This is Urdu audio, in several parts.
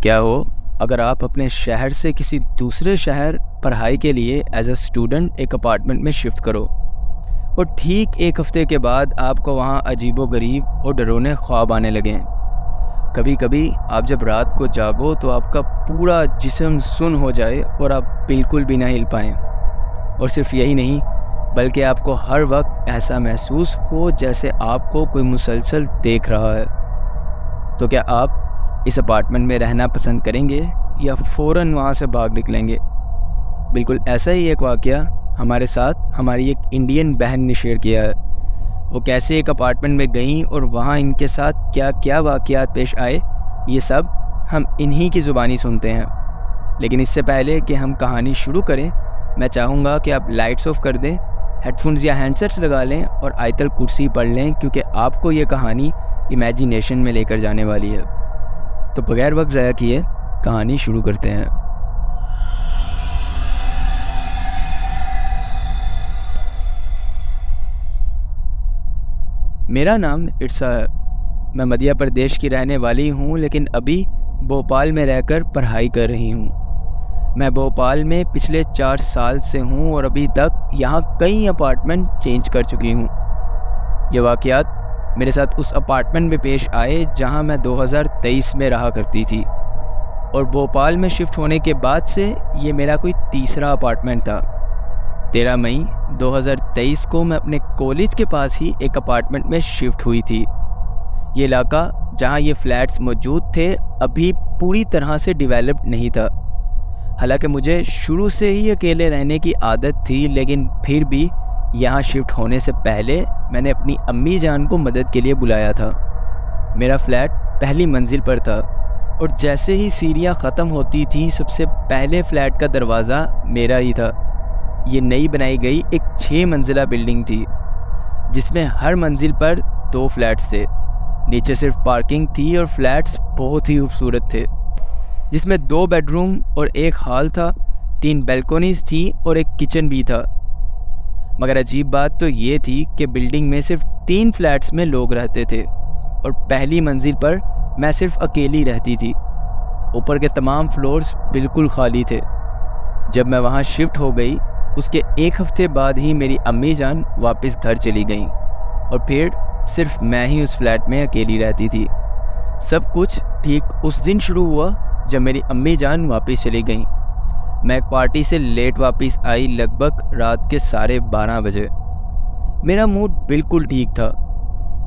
کیا ہو اگر آپ اپنے شہر سے کسی دوسرے شہر پڑھائی کے لیے ایز اے اسٹوڈنٹ ایک اپارٹمنٹ میں شفٹ کرو اور ٹھیک ایک ہفتے کے بعد آپ کو وہاں عجیب و غریب اور ڈرونے خواب آنے لگیں۔ کبھی کبھی آپ جب رات کو جاگو تو آپ کا پورا جسم سن ہو جائے اور آپ بالکل بھی نہ ہل پائیں، اور صرف یہی نہیں بلکہ آپ کو ہر وقت ایسا محسوس ہو جیسے آپ کو کوئی مسلسل دیکھ رہا ہے۔ تو کیا آپ اس اپارٹمنٹ میں رہنا پسند کریں گے یا فوراً وہاں سے بھاگ نکلیں گے؟ بالکل ایسا ہی ایک واقعہ ہمارے ساتھ ہماری ایک انڈین بہن نے شیئر کیا ہے۔ وہ کیسے ایک اپارٹمنٹ میں گئیں اور وہاں ان کے ساتھ کیا کیا واقعات پیش آئے، یہ سب ہم انہی کی زبانی سنتے ہیں۔ لیکن اس سے پہلے کہ ہم کہانی شروع کریں، میں چاہوں گا کہ آپ لائٹس آف کر دیں، ہیڈ فونز یا ہینڈ سیٹس لگا لیں اور آیت الکرسی پڑھ لیں، کیونکہ آپ کو یہ کہانی امیجینیشن میں لے کر جانے والی ہے۔ تو بغیر وقت ضائع کیے کہانی شروع کرتے ہیں۔ میرا نام ارسا ہے۔ میں مدھیہ پردیش کی رہنے والی ہوں، لیکن ابھی بھوپال میں رہ کر پڑھائی کر رہی ہوں۔ میں بھوپال میں پچھلے 4 سال سے ہوں اور ابھی تک یہاں کئی اپارٹمنٹ چینج کر چکی ہوں۔ یہ واقعات میرے ساتھ اس اپارٹمنٹ میں پیش آئے جہاں میں 2023 میں رہا کرتی تھی، اور بھوپال میں شفٹ ہونے کے بعد سے یہ میرا کوئی تیسرا اپارٹمنٹ تھا۔ 13 مئی 2023 کو میں اپنے کالج کے پاس ہی ایک اپارٹمنٹ میں شفٹ ہوئی تھی۔ یہ علاقہ جہاں یہ فلیٹس موجود تھے ابھی پوری طرح سے ڈیولپڈ نہیں تھا۔ حالانکہ مجھے شروع سے ہی اکیلے رہنے کی عادت تھی، لیکن پھر بھی یہاں شفٹ ہونے سے پہلے میں نے اپنی امی جان کو مدد کے لیے بلایا تھا۔ میرا فلیٹ پہلی منزل پر تھا، اور جیسے ہی سیڑھیاں ختم ہوتی تھیں سب سے پہلے فلیٹ کا دروازہ میرا ہی تھا۔ یہ نئی بنائی گئی ایک 6 منزلہ بلڈنگ تھی، جس میں ہر منزل پر 2 فلیٹس تھے۔ نیچے صرف پارکنگ تھی اور فلیٹس بہت ہی خوبصورت تھے، جس میں 2 بیڈ روم اور 1 ہال تھا، 3 بیلکونیز تھی اور ایک کچن بھی تھا۔ مگر عجیب بات تو یہ تھی کہ بلڈنگ میں صرف 3 فلیٹس میں لوگ رہتے تھے، اور پہلی منزل پر میں صرف اکیلی رہتی تھی۔ اوپر کے تمام فلورز بالکل خالی تھے۔ جب میں وہاں شفٹ ہو گئی اس کے 1 ہفتے بعد ہی میری امی جان واپس گھر چلی گئیں، اور پھر صرف میں ہی اس فلیٹ میں اکیلی رہتی تھی۔ سب کچھ ٹھیک اس دن شروع ہوا جب میری امی جان واپس چلی گئیں۔ میں ایک پارٹی سے لیٹ واپس آئی، لگ بھگ رات کے 12:30 بجے۔ میرا موڈ بالکل ٹھیک تھا۔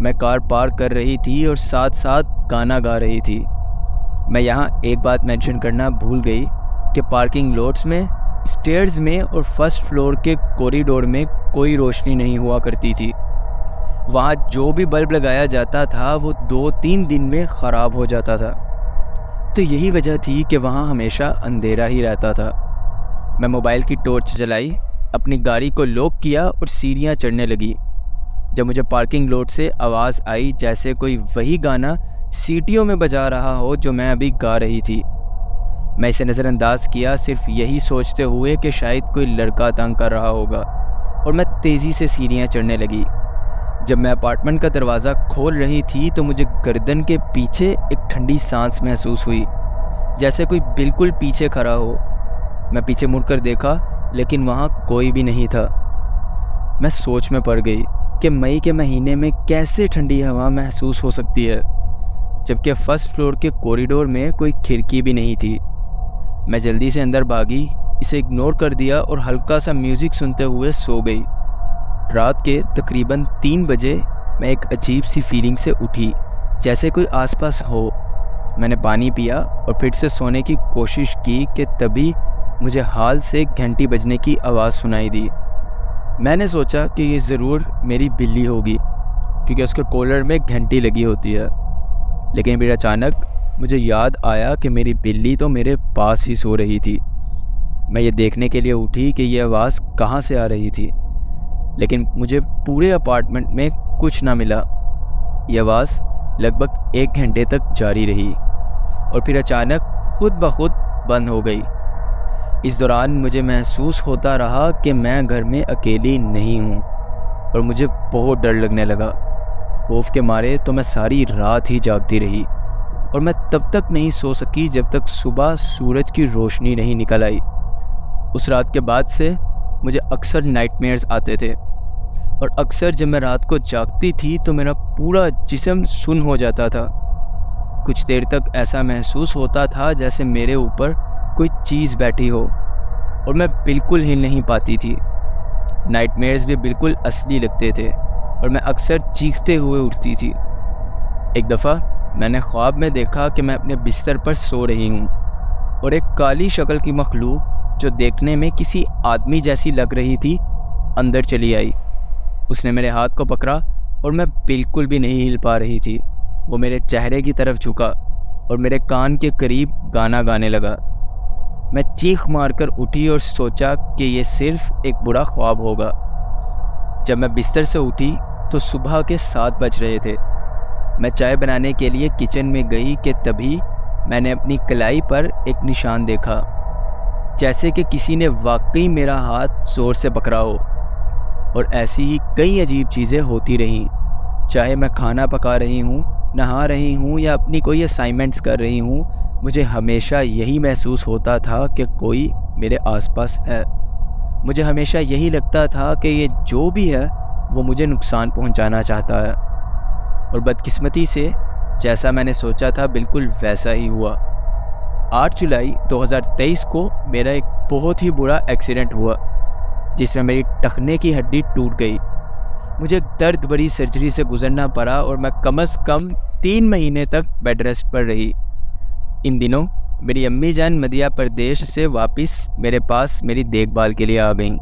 میں کار پارک کر رہی تھی اور ساتھ ساتھ گانا گا رہی تھی۔ میں یہاں ایک بات مینشن کرنا بھول گئی کہ پارکنگ لاٹس میں، اسٹیئرز میں اور فرسٹ فلور کے کوریڈور میں کوئی روشنی نہیں ہوا کرتی تھی۔ وہاں جو بھی بلب لگایا جاتا تھا وہ 2-3 دن میں خراب ہو جاتا تھا، تو یہی وجہ تھی کہ وہاں ہمیشہ اندھیرا ہی رہتا تھا۔ میں موبائل کی ٹارچ جلائی، اپنی گاڑی کو لاک کیا اور سیڑھیاں چڑھنے لگی، جب مجھے پارکنگ لاٹ سے آواز آئی جیسے کوئی وہی گانا سیٹیوں میں بجا رہا ہو جو میں ابھی گا رہی تھی۔ میں اسے نظر انداز کیا، صرف یہی سوچتے ہوئے کہ شاید کوئی لڑکا تنگ کر رہا ہوگا، اور میں تیزی سے سیڑھیاں چڑھنے لگی۔ جب میں اپارٹمنٹ کا دروازہ کھول رہی تھی تو مجھے گردن کے پیچھے ایک ٹھنڈی سانس محسوس ہوئی، جیسے کوئی بالکل پیچھے کھڑا ہو۔ میں پیچھے مڑ کر دیکھا، لیکن وہاں کوئی بھی نہیں تھا۔ میں سوچ میں پڑ گئی کہ مئی کے مہینے میں کیسے ٹھنڈی ہوا محسوس ہو سکتی ہے، جبکہ فرسٹ فلور کے کوریڈور میں کوئی کھڑکی بھی نہیں تھی۔ میں جلدی سے اندر بھاگی، اسے اگنور کر دیا اور ہلکا سا میوزک سنتے ہوئے سو گئی۔ رات کے تقریباً 3 بجے میں ایک عجیب سی فیلنگ سے اٹھی، جیسے کوئی آس پاس ہو۔ میں نے پانی پیا اور پھر سے سونے کی کوشش کی کہ تبھی مجھے ہال سے گھنٹی بجنے کی آواز سنائی دی۔ میں نے سوچا کہ یہ ضرور میری بلی ہوگی، کیونکہ اس کے کولر میں گھنٹی لگی ہوتی ہے۔ لیکن پھر اچانک مجھے یاد آیا کہ میری بلی تو میرے پاس ہی سو رہی تھی۔ میں یہ دیکھنے کے لیے اٹھی کہ یہ آواز کہاں سے آ رہی تھی، لیکن مجھے پورے اپارٹمنٹ میں کچھ نہ ملا۔ یہ آواز لگ بھگ 1 گھنٹے تک جاری رہی اور پھر اچانک خود بخود بند ہو گئی۔ اس دوران مجھے محسوس ہوتا رہا کہ میں گھر میں اکیلی نہیں ہوں، اور مجھے بہت ڈر لگنے لگا۔ خوف کے مارے تو میں ساری رات ہی جاگتی رہی، اور میں تب تک نہیں سو سکی جب تک صبح سورج کی روشنی نہیں نکل آئی۔ اس رات کے بعد سے مجھے اکثر نائٹ میئرز آتے تھے، اور اکثر جب میں رات کو جاگتی تھی تو میرا پورا جسم سن ہو جاتا تھا۔ کچھ دیر تک ایسا محسوس ہوتا تھا جیسے میرے اوپر کوئی چیز بیٹھی ہو، اور میں بالکل ہل نہیں پاتی تھی۔ نائٹ میئرز بھی بالکل اصلی لگتے تھے، اور میں اکثر چیختے ہوئے اٹھتی تھی۔ ایک دفعہ میں نے خواب میں دیکھا کہ میں اپنے بستر پر سو رہی ہوں، اور ایک کالی شکل کی مخلوق جو دیکھنے میں کسی آدمی جیسی لگ رہی تھی اندر چلی آئی۔ اس نے میرے ہاتھ کو پکڑا اور میں بالکل بھی نہیں ہل پا رہی تھی۔ وہ میرے چہرے کی طرف جھکا اور میرے کان کے قریب گانا گانے لگا۔ میں چیخ مار کر اٹھی اور سوچا کہ یہ صرف ایک برا خواب ہوگا۔ جب میں بستر سے اٹھی تو صبح کے 7 بج رہے تھے۔ میں چائے بنانے کے لیے کچن میں گئی کہ تبھی میں نے اپنی کلائی پر ایک نشان دیکھا، جیسے کہ کسی نے واقعی میرا ہاتھ زور سے پکڑا ہو۔ اور ایسی ہی کئی عجیب چیزیں ہوتی رہیں، چاہے میں کھانا پکا رہی ہوں، نہا رہی ہوں یا اپنی کوئی اسائنمنٹس کر رہی ہوں، مجھے ہمیشہ یہی محسوس ہوتا تھا کہ کوئی میرے آس پاس ہے۔ مجھے ہمیشہ یہی لگتا تھا کہ یہ جو بھی ہے وہ مجھے نقصان پہنچانا چاہتا ہے، اور بدقسمتی سے جیسا میں نے سوچا تھا بالکل ویسا ہی ہوا۔ 8 جولائی 2023 کو میرا ایک بہت ہی برا ایکسیڈنٹ ہوا، جس میں میری ٹخنے کی ہڈی ٹوٹ گئی۔ مجھے درد بھری سرجری سے گزرنا پڑا اور میں کم از کم 3 مہینے تک بیڈ ریسٹ پر رہی۔ ان دنوں میری امی جان مدھیہ پردیش سے واپس میرے پاس میری دیکھ بھال کے لیے آ گئیں۔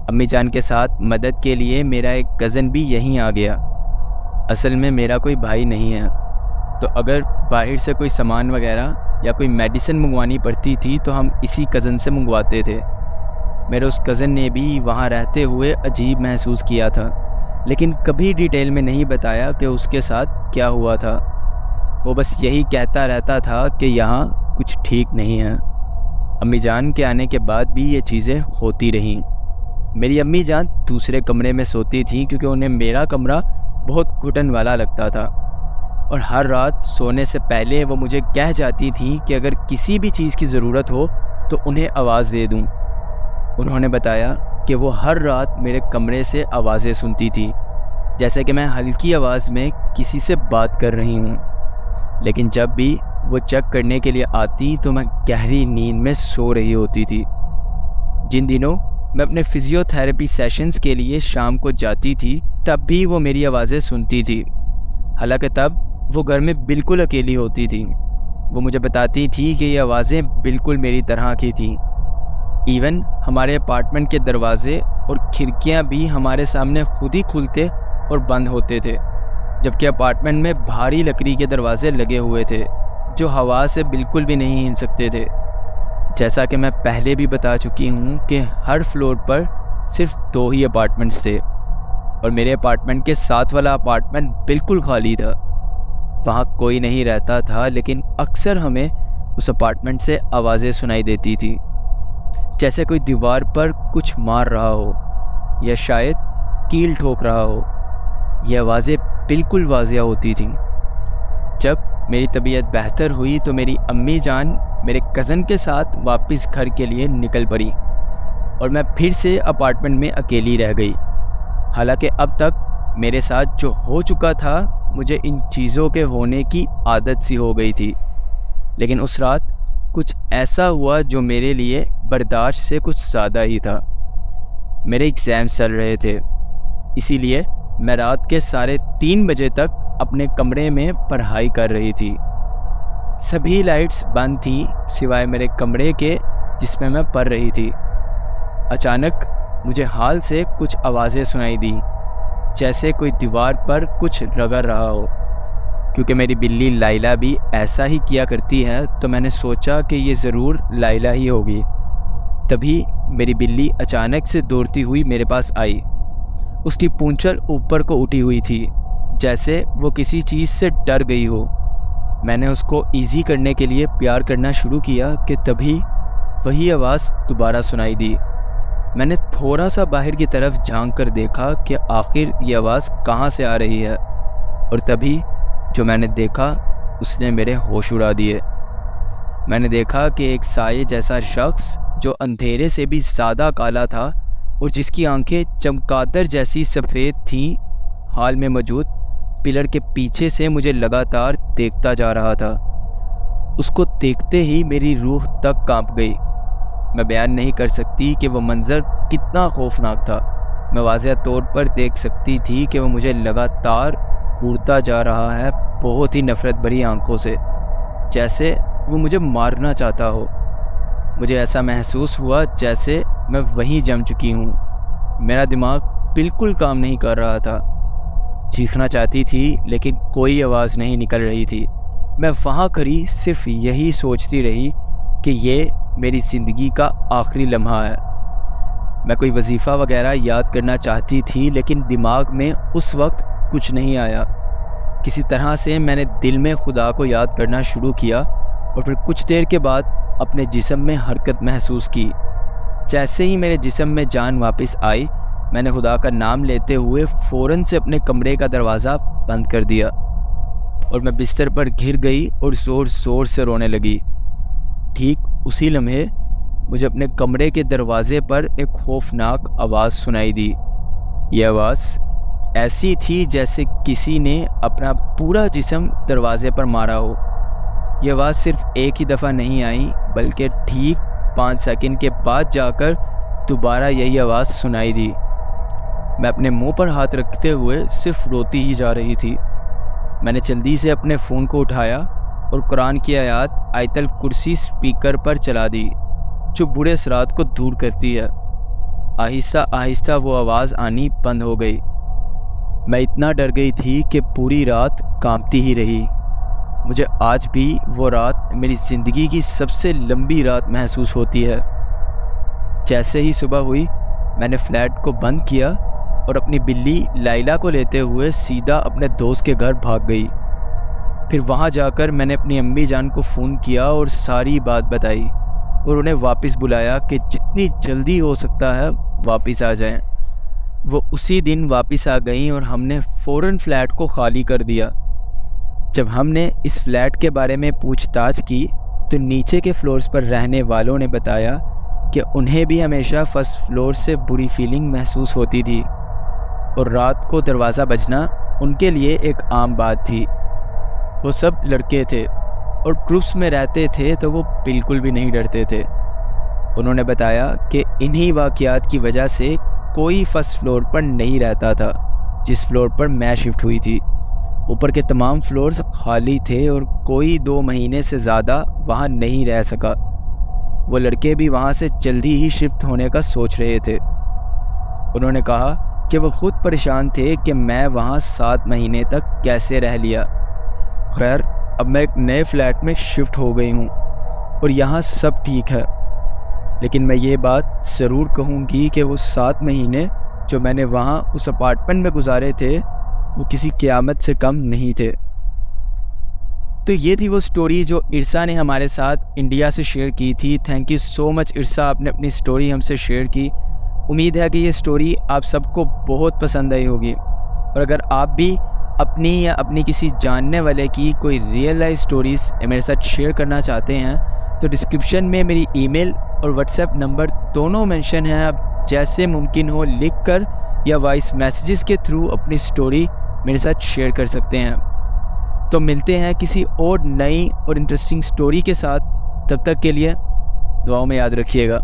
امی جان کے ساتھ مدد کے لیے میرا ایک کزن بھی یہیں آ گیا۔ اصل میں میرا کوئی بھائی نہیں ہے، تو اگر باہر سے کوئی سامان وغیرہ یا کوئی میڈیسن منگوانی پڑتی تھی تو ہم اسی کزن سے منگواتے تھے۔ میرے اس کزن نے بھی وہاں رہتے ہوئے عجیب محسوس کیا تھا، لیکن کبھی ڈیٹیل میں نہیں بتایا کہ اس کے ساتھ کیا ہوا تھا۔ وہ بس یہی کہتا رہتا تھا کہ یہاں کچھ ٹھیک نہیں ہے۔ امی جان کے آنے کے بعد بھی یہ چیزیں ہوتی رہیں۔ میری امی جان دوسرے کمرے میں سوتی تھیں کیونکہ انہیں میرا کمرہ بہت گھٹن والا لگتا تھا، اور ہر رات سونے سے پہلے وہ مجھے کہہ جاتی تھیں کہ اگر کسی بھی چیز کی ضرورت ہو تو انہیں آواز دے دوں۔ انہوں نے بتایا کہ وہ ہر رات میرے کمرے سے آوازیں سنتی تھی، جیسے کہ میں ہلکی آواز میں کسی سے بات کر رہی ہوں، لیکن جب بھی وہ چیک کرنے کے لیے آتی تو میں گہری نیند میں سو رہی ہوتی تھی۔ جن دنوں میں اپنے فزیو تھراپی سیشنز کے لیے شام کو جاتی تھی تب بھی وہ میری آوازیں سنتی تھی، حالانکہ تب وہ گھر میں بالکل اکیلی ہوتی تھی۔ وہ مجھے بتاتی تھی کہ یہ آوازیں بالکل میری طرح کی تھیں۔ ایون ہمارے اپارٹمنٹ کے دروازے اور کھڑکیاں بھی ہمارے سامنے خود ہی کھلتے اور بند ہوتے تھے، جبکہ اپارٹمنٹ میں بھاری لکڑی کے دروازے لگے ہوئے تھے جو ہوا سے بالکل بھی نہیں ہل سکتے تھے۔ جیسا کہ میں پہلے بھی بتا چکی ہوں کہ ہر فلور پر صرف 2 ہی اپارٹمنٹس تھے، اور میرے اپارٹمنٹ کے ساتھ والا اپارٹمنٹ بالکل خالی تھا۔ وہاں کوئی نہیں رہتا تھا، لیکن اکثر ہمیں اس اپارٹمنٹ سے آوازیں سنائی دیتی تھی، جیسے کوئی دیوار پر کچھ مار رہا ہو یا شاید کیل ٹھوک رہا ہو۔ یہ آوازیں بالکل واضح ہوتی تھیں۔ جب میری طبیعت بہتر ہوئی تو میری امی جان میرے کزن کے ساتھ واپس گھر کے لیے نکل پڑی، اور میں پھر سے اپارٹمنٹ میں اکیلی رہ گئی۔ حالانکہ اب تک میرے ساتھ جو ہو چکا تھا مجھے ان چیزوں کے ہونے کی عادت سی ہو گئی تھی، لیکن اس رات کچھ ایسا ہوا جو میرے لیے برداشت سے کچھ زیادہ ہی تھا۔ میرے ایگزامز چل رہے تھے، اسی لیے میں رات کے 3:30 بجے تک اپنے کمرے میں پڑھائی کر رہی تھی۔ سبھی لائٹس بند تھیں سوائے میرے کمرے کے جس میں پڑھ رہی تھی۔ اچانک مجھے حال سے کچھ آوازیں سنائی دیں، جیسے کوئی دیوار پر کچھ رگڑ رہا ہو۔ کیونکہ میری بلی لائلا بھی ایسا ہی کیا کرتی ہے تو میں نے سوچا کہ یہ ضرور لائلا ہی ہوگی۔ تبھی میری بلی اچانک سے دوڑتی ہوئی میرے پاس آئی۔ اس کی پونچل اوپر کو اٹھی ہوئی تھی، جیسے وہ کسی چیز سے ڈر گئی ہو۔ میں نے اس کو ایزی کرنے کے لیے پیار کرنا شروع کیا کہ تبھی وہی آواز دوبارہ سنائی دی۔ میں نے تھوڑا سا باہر کی طرف جھانک کر دیکھا کہ آخر یہ آواز کہاں سے آ رہی ہے، اور تبھی جو میں نے دیکھا اس نے میرے ہوش اڑا دیے۔ میں نے دیکھا کہ ایک سائے جیسا شخص جو اندھیرے سے بھی زیادہ کالا تھا اور جس کی آنکھیں چمگادڑ جیسی سفید تھیں، حال میں موجود پلر کے پیچھے سے مجھے لگاتار دیکھتا جا رہا تھا۔ اس کو دیکھتے ہی میری روح تک کانپ گئی۔ میں بیان نہیں کر سکتی کہ وہ منظر کتنا خوفناک تھا۔ میں واضح طور پر دیکھ سکتی تھی کہ وہ مجھے لگاتار گھورتا جا رہا ہے، بہت ہی نفرت بھری آنکھوں سے، جیسے وہ مجھے مارنا چاہتا ہو۔ مجھے ایسا محسوس ہوا جیسے میں وہیں جم چکی ہوں۔ میرا دماغ بالکل کام نہیں کر رہا تھا۔ چیخنا چاہتی تھی لیکن کوئی آواز نہیں نکل رہی تھی۔ میں وہاں کھڑی صرف یہی سوچتی رہی کہ یہ میری زندگی کا آخری لمحہ ہے۔ میں کوئی وظیفہ وغیرہ یاد کرنا چاہتی تھی لیکن دماغ میں اس وقت کچھ نہیں آیا۔ کسی طرح سے میں نے دل میں خدا کو یاد کرنا شروع کیا اور پھر کچھ دیر کے بعد اپنے جسم میں حرکت محسوس کی۔ جیسے ہی میرے جسم میں جان واپس آئی، میں نے خدا کا نام لیتے ہوئے فوراً سے اپنے کمرے کا دروازہ بند کر دیا اور میں بستر پر گر گئی اور زور زور سے رونے لگی۔ ٹھیک اسی لمحے مجھے اپنے کمرے کے دروازے پر ایک خوفناک آواز سنائی دی۔ یہ آواز ایسی تھی جیسے کسی نے اپنا پورا جسم دروازے پر مارا ہو۔ یہ آواز صرف ایک ہی دفعہ نہیں آئی بلکہ ٹھیک 5 سیکنڈ کے بعد جا کر دوبارہ یہی آواز سنائی دی۔ میں اپنے منہ پر ہاتھ رکھتے ہوئے صرف روتی ہی جا رہی تھی۔ میں نے جلدی سے اپنے فون کو اٹھایا اور قرآن کی آیات آیت الکرسی اسپیکر پر چلا دی، جو برے اثرات کو دور کرتی ہے۔ آہستہ آہستہ وہ آواز آنی بند ہو گئی۔ میں اتنا ڈر گئی تھی کہ پوری رات کانپتی ہی رہی۔ مجھے آج بھی وہ رات میری زندگی کی سب سے لمبی رات محسوس ہوتی ہے۔ جیسے ہی صبح ہوئی، میں نے فلیٹ کو بند کیا اور اپنی بلی لائلا کو لیتے ہوئے سیدھا اپنے دوست کے گھر بھاگ گئی۔ پھر وہاں جا کر میں نے اپنی امی جان کو فون کیا اور ساری بات بتائی اور انہیں واپس بلایا کہ جتنی جلدی ہو سکتا ہے واپس آ جائیں۔ وہ اسی دن واپس آ گئیں اور ہم نے فوراً فلیٹ کو خالی کر دیا۔ جب ہم نے اس فلیٹ کے بارے میں پوچھ تاچھ کی تو نیچے کے فلورز پر رہنے والوں نے بتایا کہ انہیں بھی ہمیشہ فرسٹ فلور سے بری فیلنگ محسوس ہوتی تھی اور رات کو دروازہ بجنا ان کے لیے ایک عام بات تھی۔ وہ سب لڑکے تھے اور گروپس میں رہتے تھے تو وہ بالکل بھی نہیں ڈرتے تھے۔ انہوں نے بتایا کہ انہی واقعات کی وجہ سے کوئی فرسٹ فلور پر نہیں رہتا تھا جس فلور پر میں شفٹ ہوئی تھی۔ اوپر کے تمام فلورز خالی تھے اور کوئی 2 مہینے سے زیادہ وہاں نہیں رہ سکا۔ وہ لڑکے بھی وہاں سے جلدی ہی شفٹ ہونے کا سوچ رہے تھے۔ انہوں نے کہا کہ وہ خود پریشان تھے کہ میں وہاں 7 مہینے تک کیسے رہ لیا۔ خیر، اب میں ایک نئے فلیٹ میں شفٹ ہو گئی ہوں اور یہاں سب ٹھیک ہے، لیکن میں یہ بات ضرور کہوں گی کہ وہ 7 مہینے جو میں نے وہاں اس اپارٹمنٹ میں گزارے تھے وہ کسی قیامت سے کم نہیں تھے۔ تو یہ تھی وہ سٹوری جو ارسا نے ہمارے ساتھ انڈیا سے شیئر کی تھی۔ تھینک یو سو مچ ارسا، آپ نے اپنی سٹوری ہم سے شیئر کی۔ امید ہے کہ یہ سٹوری آپ سب کو بہت پسند آئی ہوگی، اور اگر آپ بھی اپنی یا اپنی کسی جاننے والے کی کوئی ریئل لائف سٹوریز میرے ساتھ شیئر کرنا چاہتے ہیں تو ڈسکرپشن میں میری ای میل اور واٹس ایپ نمبر دونوں مینشن ہیں۔ آپ جیسے ممکن ہو لکھ کر یا وائس میسیجز کے تھرو اپنی سٹوری میرے ساتھ شیئر کر سکتے ہیں۔ تو ملتے ہیں کسی اور نئی اور انٹرسٹنگ سٹوری کے ساتھ، تب تک کے لیے دعاؤں میں یاد رکھیے گا۔